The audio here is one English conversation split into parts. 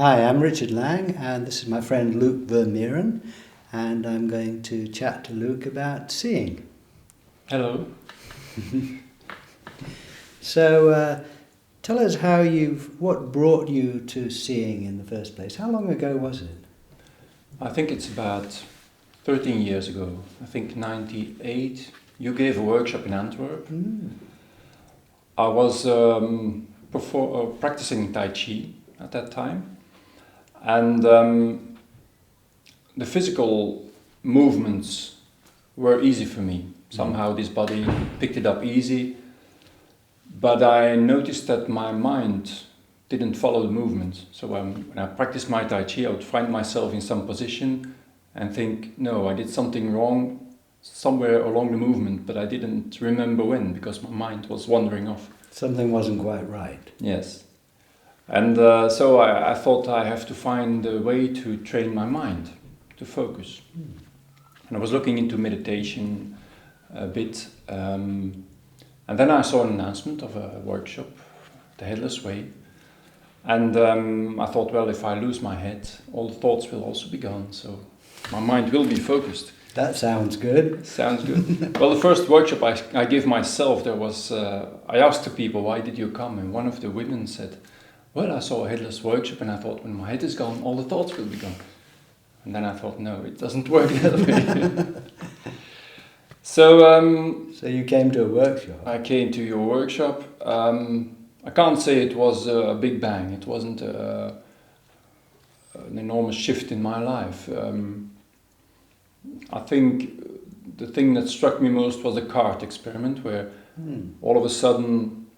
Hi, I'm Richard Lang, and this is my friend Luc Vermeeren, and I'm going to chat to Luc about seeing. Hello. So, tell us what brought you to seeing in the first place? How long ago was it? I think it's about 13 years ago. I think 98. You gave a workshop in Antwerp. I was practicing Tai Chi at that time. And the physical movements were easy for me. Somehow this body picked it up easy. But I noticed that my mind didn't follow the movement. So when I practiced my Tai Chi, I would find myself in some position and think, no, I did something wrong somewhere along the movement, but I didn't remember when because my mind was wandering off. Something wasn't quite right. Yes. And so I thought I have to find a way to train my mind, to focus. And I was looking into meditation a bit. And then I saw an announcement of a workshop, The Headless Way. And I thought, well, if I lose my head, all the thoughts will also be gone. So my mind will be focused. That sounds good. Sounds good. Well, the first workshop I gave myself, there was, I asked the people, why did you come? And one of the women said, well, I saw a headless workshop and I thought when my head is gone, all the thoughts will be gone. And then I thought, no, it doesn't work that way. So you came to a workshop? I came to your workshop. I can't say it was a big bang. It wasn't an enormous shift in my life. I think the thing that struck me most was the cart experiment where all of a sudden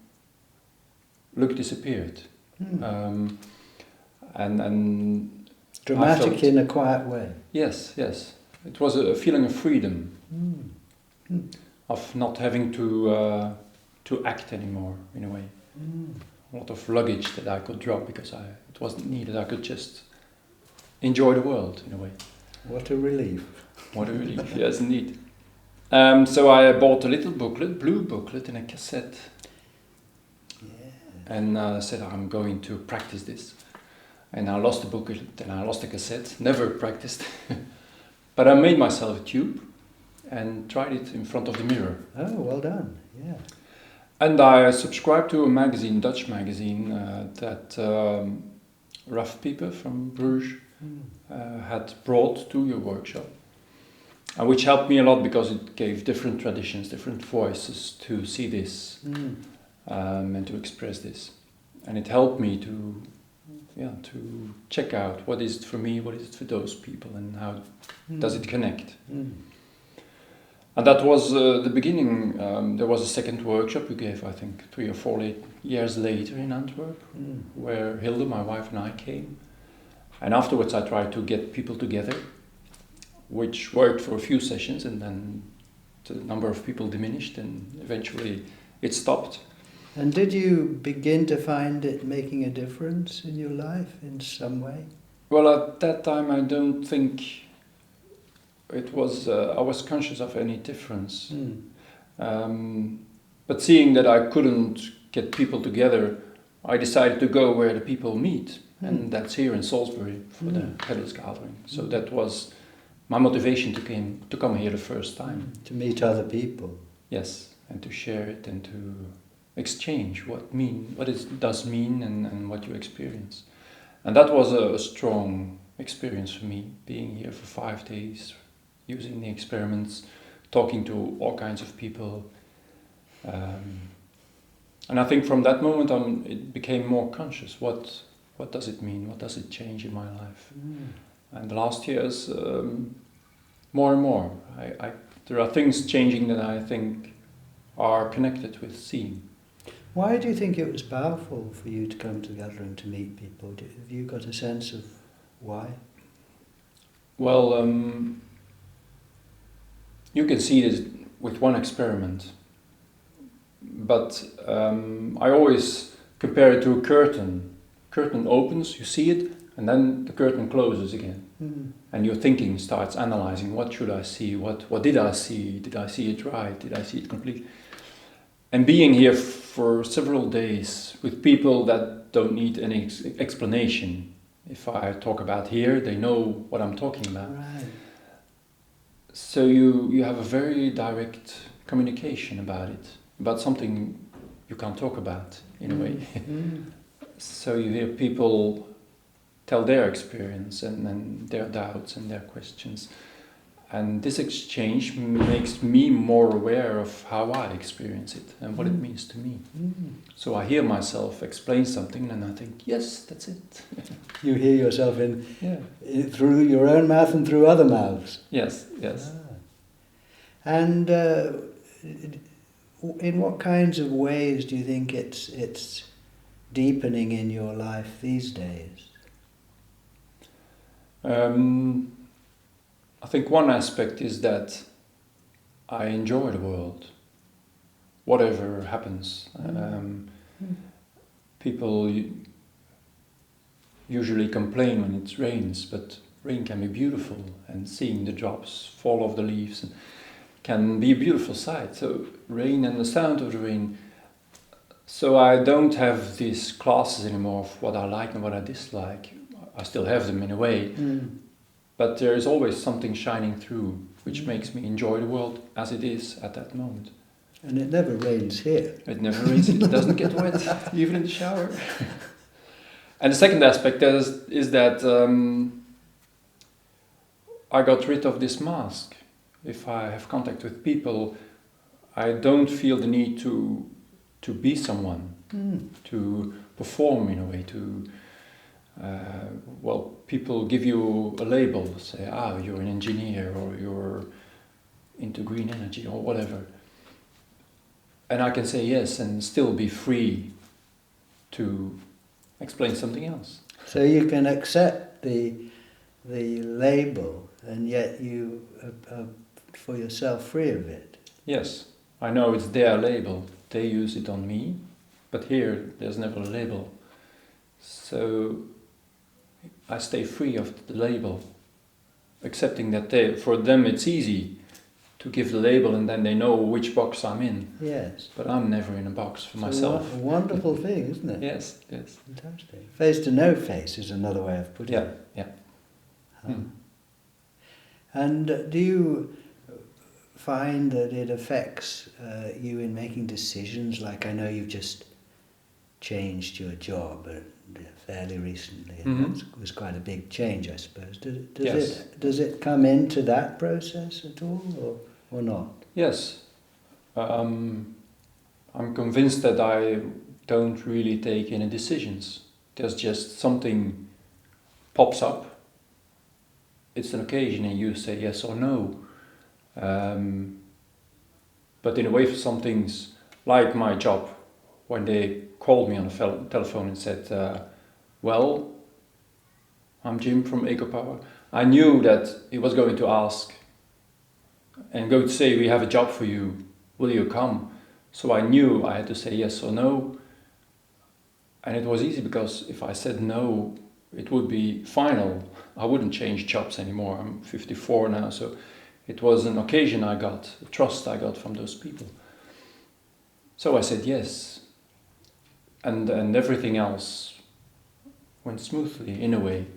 Luc disappeared. And dramatic in a quiet way. Yes. It was a feeling of freedom, of not having to act anymore in a way. A lot of luggage that I could drop because it wasn't needed. I could just enjoy the world in a way. What a relief. What a relief, yes indeed. So I bought a little booklet, blue booklet in a cassette. And said, I'm going to practice this. And I lost the booklet and I lost the cassette, never practiced. But I made myself a tube and tried it in front of the mirror. Oh, well done, yeah. And I subscribed to a magazine, Dutch magazine, that Raf Pieper from Bruges had brought to your workshop. Which helped me a lot because it gave different traditions, different voices to see this. And to express this, and it helped me to check out what is it for me, what is it for those people, and how does it connect. And that was the beginning. There was a second workshop you gave, I think, 3 or 4 years later in Antwerp, where Hilde, my wife, and I came. And afterwards I tried to get people together, which worked for a few sessions, and then the number of people diminished, and eventually it stopped. And did you begin to find it making a difference in your life in some way? Well, at that time I don't think it was, I was conscious of any difference. But seeing that I couldn't get people together, I decided to go where the people meet. And that's here in Salisbury for the Headless Gathering. So that was my motivation to come here the first time. To meet other people. Yes, and to share it and to exchange what it does mean and what you experience. And that was a strong experience for me, being here for 5 days, using the experiments, talking to all kinds of people. And I think from that moment on it became more conscious. What does it mean? What does it change in my life? And the last years, more and more, there are things changing that I think are connected with seeing. Why do you think it was powerful for you to come together and to meet people? Have you got a sense of why? Well, you can see this with one experiment, but I always compare it to a curtain. Curtain opens, you see it, and then the curtain closes again. And your thinking starts analyzing, what should I see? What did I see? Did I see it right? Did I see it completely? And being here for several days with people that don't need any explanation, If I talk about here, they know what I'm talking about. Right. So you have a very direct communication about something you can't talk about in a way. So you hear people tell their experience and their doubts and their questions. And this exchange makes me more aware of how I experience it and what it means to me. So I hear myself explain something and I think, yes, that's it. You hear yourself Yeah. through your own mouth and through other mouths. Yes, yes. And in what kinds of ways do you think it's deepening in your life these days? I think one aspect is that I enjoy the world, whatever happens. People usually complain when it rains, but rain can be beautiful, and seeing the drops fall off the leaves can be a beautiful sight. So rain and the sound of the rain. So I don't have these classes anymore of what I like and what I dislike. I still have them in a way. But there is always something shining through, which makes me enjoy the world as it is at that moment. And it never rains here. It never rains, it doesn't get wet, even in the shower. And the second aspect is that I got rid of this mask. If I have contact with people, I don't feel the need to be someone, to perform in a way, people give you a label, say, you're an engineer or you're into green energy or whatever. And I can say yes and still be free to explain something else. So you can accept the label and yet you are for yourself free of it. Yes, I know it's their label. They use it on me, but here there's never a label. So I stay free of the label, accepting that for them it's easy to give the label and then they know which box I'm in. Yes. But I'm never in a box for myself. A wonderful thing, isn't it? Yes, yes. Fantastic. Face to no face is another way of putting it. Yeah. And do you find that it affects you in making decisions? Like I know you've just changed your job fairly recently, and that was quite a big change, I suppose. Does it come into that process at all, or not? Yes. I'm convinced that I don't really take any decisions. There's just something pops up. It's an occasion and you say yes or no. But in a way, for some things, like my job, when they called me on the telephone and said, I'm Jim from EcoPower, I knew that he was going to ask and going to say, we have a job for you, will you come? So I knew I had to say yes or no. And it was easy because if I said no, it would be final. I wouldn't change jobs anymore. I'm 54 now, so it was an occasion I got, a trust I got from those people. So I said yes. And everything else went smoothly in a way.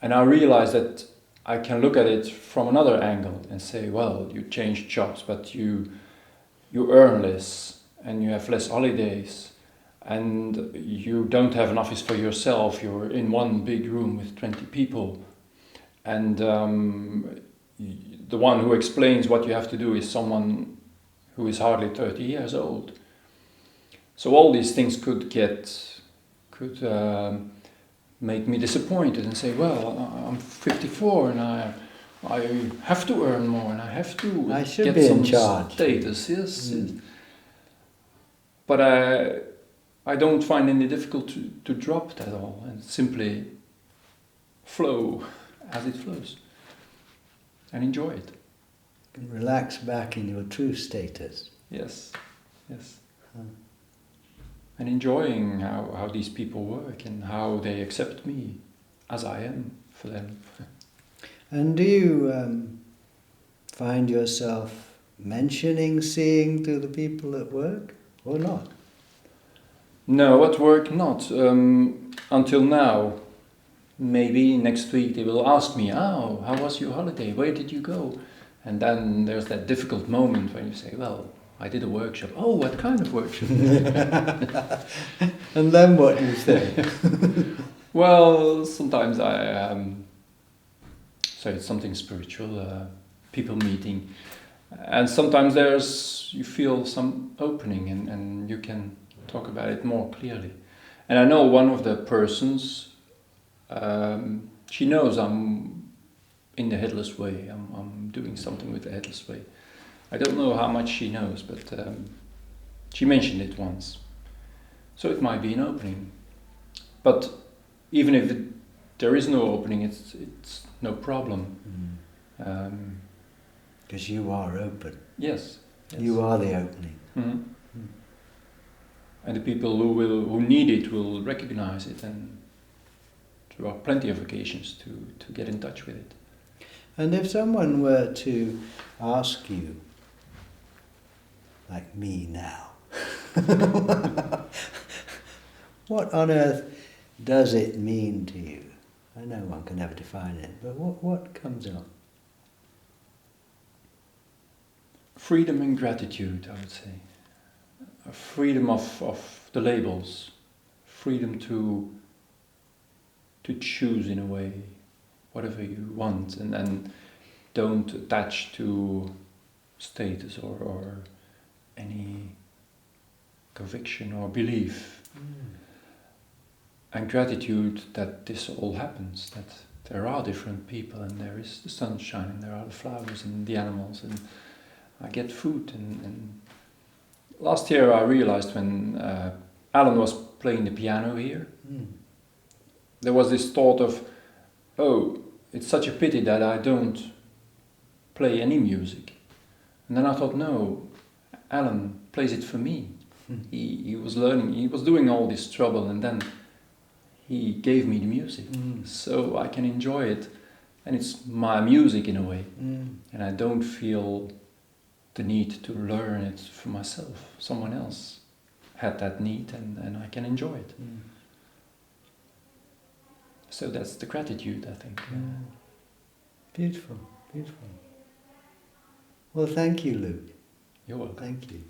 And I realized that I can look at it from another angle and say, well, you changed jobs, but you earn less and you have less holidays and you don't have an office for yourself. You're in one big room with 20 people. And the one who explains what you have to do is someone who is hardly 30 years old. So all these things could make me disappointed and say, well, I'm 54 and I have to earn more and I have to get be some in charge. Status. Yes. But I don't find any difficulty to drop that all and simply flow as it flows and enjoy it. You can relax back in your true status. Yes. And enjoying how these people work and how they accept me as I am for them. And do you find yourself mentioning seeing to the people at work or not? No, at work not. Until now. maybe next week they will ask me, oh, how was your holiday? Where did you go? And then there's that difficult moment when you say, well, I did a workshop. Oh, what kind of workshop? And then what do you say? Well, sometimes I say it's something spiritual, people meeting. And sometimes you feel some opening and you can talk about it more clearly. And I know one of the persons, she knows I'm in the headless way. I'm doing something with the headless way. I don't know how much she knows, but she mentioned it once. So it might be an opening. But even if there is no opening, it's no problem. Because you are open. Yes. You are the opening. Mm-hmm. And the people who need it will recognize it, and there are plenty of occasions to get in touch with it. And if someone were to ask you, like me now, what on earth does it mean to you? I know one can never define it, but what comes up? Freedom and gratitude, I would say. A freedom of the labels, freedom to choose in a way whatever you want, and don't attach to status or any conviction or belief. And gratitude that this all happens, that there are different people, and there is the sunshine, and there are the flowers and the animals, and I get food. And last year I realized when Alan was playing the piano here, there was this thought of, oh, it's such a pity that I don't play any music. And then I thought, no, Alan plays it for me. He was learning, he was doing all this trouble, and then he gave me the music, so I can enjoy it, and it's my music in a way, and I don't feel the need to learn it for myself. Someone else had that need, and I can enjoy it. So that's the gratitude, I think. Beautiful, beautiful. Well, thank you, Luc. You're welcome. Thank you.